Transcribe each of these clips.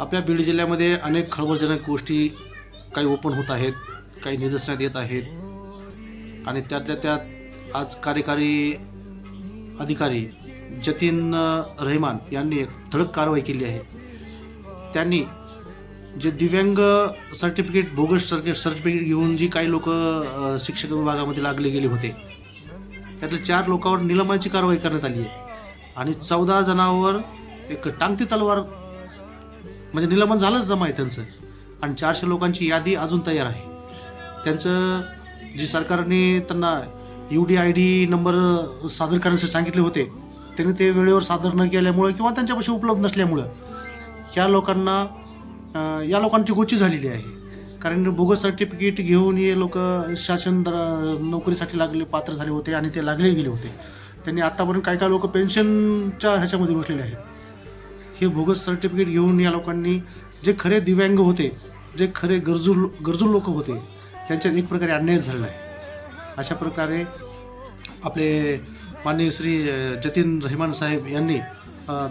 आपल्या बीड जिल्ह्यामध्ये अनेक खळबळजनक गोष्टी काही ओपन होत आहेत, काही निदर्शनात येत आहेत आणि त्यातल्या त्यात आज कार्यकारी अधिकारी जतीन रहमान यांनी एक धडक कारवाई केली आहे. त्यांनी जे दिव्यांग सर्टिफिकेट बोगस सर्टिफिकेट घेऊन जी काही लोक शिक्षक विभागामध्ये लागले गेले होते, त्यातल्या 4 लोकांवर निलंबनाची कारवाई करण्यात आली आहे आणि 14 जणांवर एक टांगती तलवार म्हणजे निलंबन झालंच जमा आहे त्यांचं आणि 400 लोकांची यादी अजून तयार आहे. त्यांचं जी सरकारने त्यांना UDID नंबर सादर करण्यासाठी सांगितले होते, त्यांनी ते वेळेवर सादर न केल्यामुळे किंवा त्यांच्यापाशी उपलब्ध नसल्यामुळं या लोकांची गोची झालेली आहे. कारण बोगस सर्टिफिकेट घेऊन हे लोक शासन नोकरीसाठी लागले पात्र झाले होते आणि ते लागले गेले होते. त्यांनी आत्तापर्यंत काय लोक पेन्शनच्या ह्याच्यामध्ये बसलेले आहेत. हे बोगस सर्टिफिकेट घेऊन या लोकांनी जे खरे दिव्यांग होते, जे खरे गरजू लोक होते, त्यांच्यात एक प्रकारे अन्याय झालेला आहे. अशा प्रकारे आपले माननीय श्री जतीन रहमान साहेब यांनी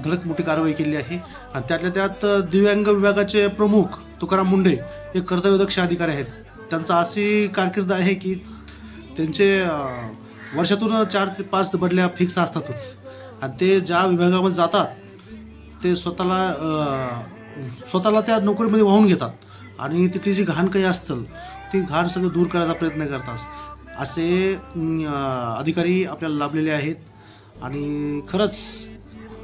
धडक मोठी कारवाई केली आहे आणि त्यातल्या त्यात दिव्यांग विभागाचे प्रमुख तुकाराम मुंडे हे कर्तव्यदक्ष अधिकारी आहेत. त्यांचा अशी कारकीर्द आहे की त्यांचे वर्षातून 4 ते 5 बदल्या फिक्स असतातच आणि ते ज्या विभागामध्ये जातात ते स्वतःला त्या नोकरीमध्ये वाहून घेतात आणि तिथली जी घाण काही असतं ती घाण सगळं दूर करायचा प्रयत्न करतात. असे अधिकारी आपल्याला लाभलेले आहेत आणि खरंच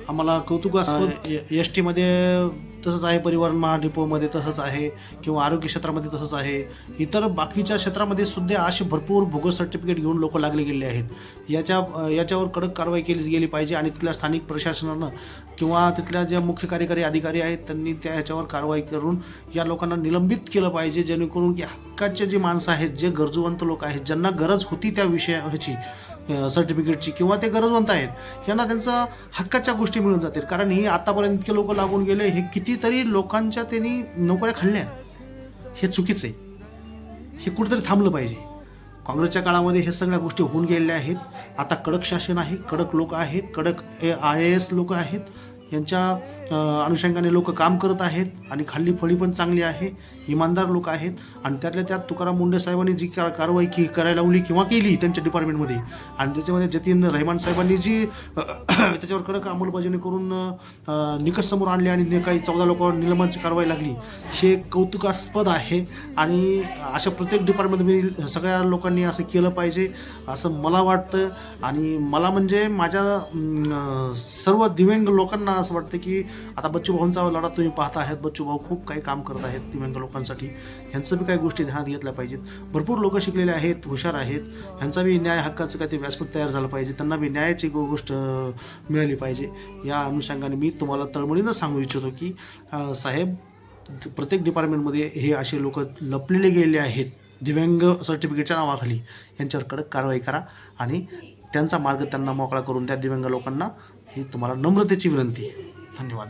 आम्हाला कौतुकास्पद ST मध्ये तसंच आहे, परिवहन महाडिपोमध्ये तसंच आहे किंवा आरोग्य क्षेत्रामध्ये तसंच आहे. इतर बाकीच्या क्षेत्रामध्ये सुद्धा असे भरपूर बोगस सर्टिफिकेट घेऊन लोक लागले गेले आहेत. याच्यावर कडक कारवाई केली गेली पाहिजे आणि तिथल्या स्थानिक प्रशासनानं किंवा तिथल्या ज्या मुख्य कार्यकारी अधिकारी आहेत त्यांनी ह्याच्यावर कारवाई करून या लोकांना निलंबित केलं पाहिजे, जेणेकरून की हक्काचे जे माणसं आहेत, जे गरजूवंत लोक आहेत, ज्यांना गरज होती त्या ह्याची सर्टिफिकेटची किंवा ते गरजवंत आहेत, यांना त्यांचा हक्काच्या गोष्टी मिळून जातील. कारण ही आतापर्यंत इतके लोक लागून गेले, हे कितीतरी लोकांच्या त्यांनी नोकऱ्या खाल्ल्या. हे चुकीचं आहे, हे कुठेतरी थांबलं पाहिजे. काँग्रेसच्या काळामध्ये हे सगळ्या गोष्टी होऊन गेलेल्या आहेत. आता कडक शासन आहे, कडक लोक आहेत, कडक IAS लोक आहेत, यांच्या अनुषंगाने लोक काम करत आहेत आणि खाल्ली फळी पण चांगली आहे, इमानदार लोक आहेत. आणि त्यातल्या त्यात तुकाराम मुंडे साहेबांनी जी कारवाई करायला लावली किंवा केली त्यांच्या डिपार्टमेंटमध्ये आणि त्याच्यामध्ये जतीन रहमान साहेबांनी जी त्याच्यावर कडक अंमलबजावणी करून निकष समोर आणले आणि काही 14 लोकांवर निलंबनाची कारवाई लागली, हे कौतुकास्पद आहे. आणि अशा प्रत्येक डिपार्टमेंटमध्ये सगळ्या लोकांनी असं केलं पाहिजे असं मला वाटतं. आणि मला म्हणजे माझ्या सर्व दिव्यांग लोकांना असं वाटतं की आता बच्चू भाऊंचा लढा तुम्ही पाहता आहात. बच्चू भाऊ खूप काही काम करत आहेत दिव्यांग लोकांसाठी. ह्यांचं बी काही गोष्टी ध्यानात घेतल्या पाहिजेत. भरपूर लोक शिकलेले आहेत, हुशार आहेत, ह्यांचा बी न्याय हक्काचं काही ते व्यासपीठ तयार झालं पाहिजे, त्यांना बी न्यायाची गोष्ट मिळाली पाहिजे. या अनुषंगाने मी तुम्हाला तळमळीनं सांगू इच्छितो की साहेब, प्रत्येक डिपार्टमेंटमध्ये हे असे लोक लपलेले गेले आहेत दिव्यांग सर्टिफिकेटच्या नावाखाली, यांच्यावर कडक कारवाई करा आणि त्यांचा मार्ग त्यांना मोकळा करून त्या दिव्यांग लोकांना ही तुम्हाला नम्रतेची विनंती. धन्यवाद.